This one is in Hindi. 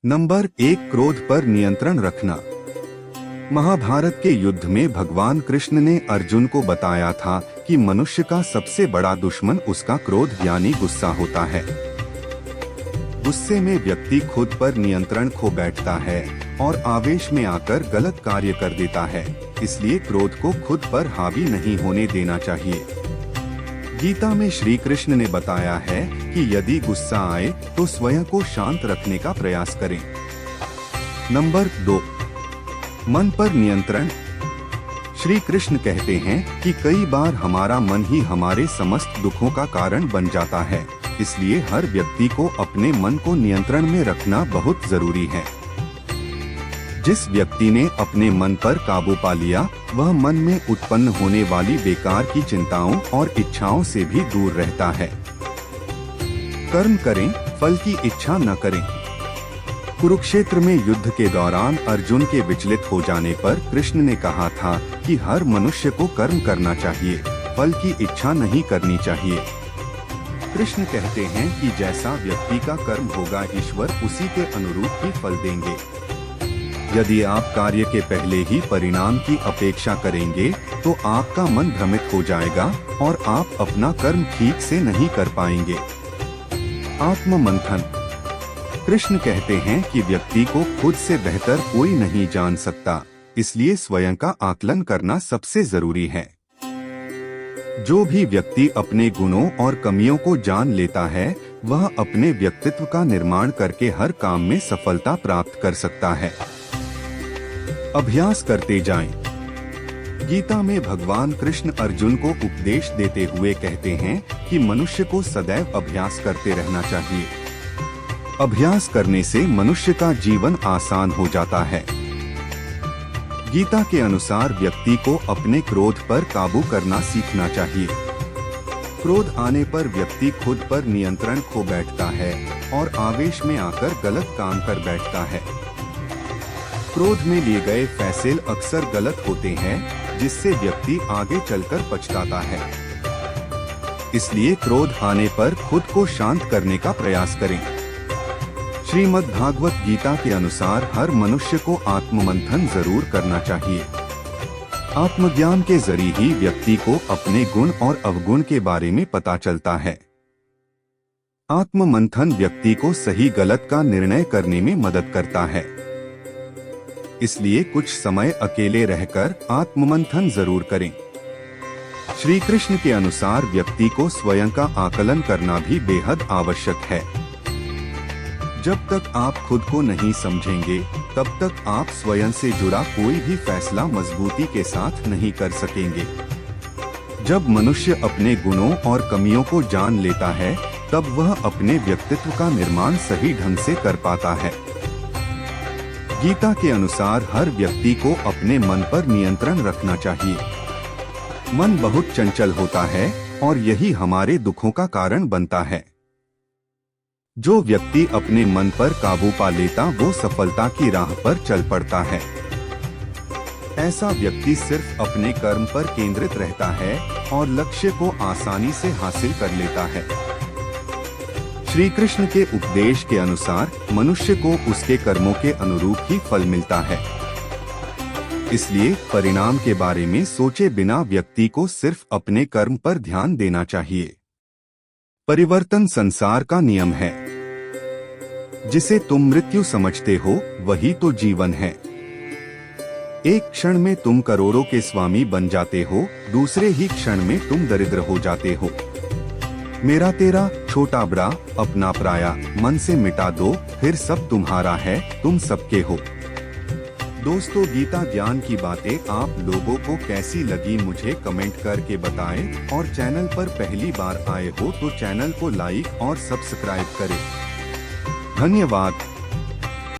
नंबर 1, क्रोध पर नियंत्रण रखना। महाभारत के युद्ध में भगवान कृष्ण ने अर्जुन को बताया था कि मनुष्य का सबसे बड़ा दुश्मन उसका क्रोध यानी गुस्सा होता है। गुस्से में व्यक्ति खुद पर नियंत्रण खो बैठता है और आवेश में आकर गलत कार्य कर देता है। इसलिए क्रोध को खुद पर हावी नहीं होने देना चाहिए। गीता में श्री कृष्ण ने बताया है कि यदि गुस्सा आए तो स्वयं को शांत रखने का प्रयास करें। नंबर 2, मन पर नियंत्रण। श्री कृष्ण कहते हैं कि कई बार हमारा मन ही हमारे समस्त दुखों का कारण बन जाता है। इसलिए हर व्यक्ति को अपने मन को नियंत्रण में रखना बहुत जरूरी है। जिस व्यक्ति ने अपने मन पर काबू पा लिया, वह मन में उत्पन्न होने वाली बेकार की चिंताओं और इच्छाओं से भी दूर रहता है। कर्म करें, फल की इच्छा न करें। कुरुक्षेत्र में युद्ध के दौरान अर्जुन के विचलित हो जाने पर कृष्ण ने कहा था कि हर मनुष्य को कर्म करना चाहिए, फल की इच्छा नहीं करनी चाहिए। कृष्ण कहते हैं कि जैसा व्यक्ति का कर्म होगा, ईश्वर उसी के अनुरूप ही फल देंगे। यदि आप कार्य के पहले ही परिणाम की अपेक्षा करेंगे तो आपका मन भ्रमित हो जाएगा और आप अपना कर्म ठीक से नहीं कर पाएंगे। आत्म मंथन। कृष्ण कहते हैं कि व्यक्ति को खुद से बेहतर कोई नहीं जान सकता, इसलिए स्वयं का आकलन करना सबसे जरूरी है। जो भी व्यक्ति अपने गुणों और कमियों को जान लेता है, वह अपने व्यक्तित्व का निर्माण करके हर काम में सफलता प्राप्त कर सकता है। अभ्यास करते जाएं। गीता में भगवान कृष्ण अर्जुन को उपदेश देते हुए कहते हैं कि मनुष्य को सदैव अभ्यास करते रहना चाहिए। अभ्यास करने से मनुष्य का जीवन आसान हो जाता है। गीता के अनुसार व्यक्ति को अपने क्रोध पर काबू करना सीखना चाहिए। क्रोध आने पर व्यक्ति खुद पर नियंत्रण खो बैठता है और आवेश में आकर गलत काम कर बैठता है। क्रोध में लिए गए फैसले अक्सर गलत होते हैं, जिससे व्यक्ति आगे चलकर पछताता है। इसलिए क्रोध आने पर खुद को शांत करने का प्रयास करें। श्रीमद् भागवत गीता के अनुसार हर मनुष्य को आत्ममंथन जरूर करना चाहिए। आत्मज्ञान के जरिए ही व्यक्ति को अपने गुण और अवगुण के बारे में पता चलता है। आत्ममंथन व्यक्ति को सही गलत का निर्णय करने में मदद करता है। इसलिए कुछ समय अकेले रहकर आत्ममंथन जरूर करें। श्री कृष्ण के अनुसार व्यक्ति को स्वयं का आकलन करना भी बेहद आवश्यक है। जब तक आप खुद को नहीं समझेंगे, तब तक आप स्वयं से जुड़ा कोई भी फैसला मजबूती के साथ नहीं कर सकेंगे। जब मनुष्य अपने गुणों और कमियों को जान लेता है, तब वह अपने व्यक्तित्व का निर्माण सही ढंग से कर पाता है। गीता के अनुसार हर व्यक्ति को अपने मन पर नियंत्रण रखना चाहिए। मन बहुत चंचल होता है और यही हमारे दुखों का कारण बनता है। जो व्यक्ति अपने मन पर काबू पा लेता, वो सफलता की राह पर चल पड़ता है। ऐसा व्यक्ति सिर्फ अपने कर्म पर केंद्रित रहता है और लक्ष्य को आसानी से हासिल कर लेता है। श्री कृष्ण के उपदेश के अनुसार मनुष्य को उसके कर्मों के अनुरूप ही फल मिलता है। इसलिए परिणाम के बारे में सोचे बिना व्यक्ति को सिर्फ अपने कर्म पर ध्यान देना चाहिए। परिवर्तन संसार का नियम है। जिसे तुम मृत्यु समझते हो, वही तो जीवन है। एक क्षण में तुम करोड़ों के स्वामी बन जाते हो, दूसरे ही क्षण में तुम दरिद्र हो जाते हो। मेरा तेरा, छोटा बड़ा, अपना पराया, मन से मिटा दो, फिर सब तुम्हारा है, तुम सबके हो। दोस्तों, गीता ज्ञान की बातें आप लोगों को कैसी लगी मुझे कमेंट करके बताएं और चैनल पर पहली बार आए हो तो चैनल को लाइक और सब्सक्राइब करें। धन्यवाद।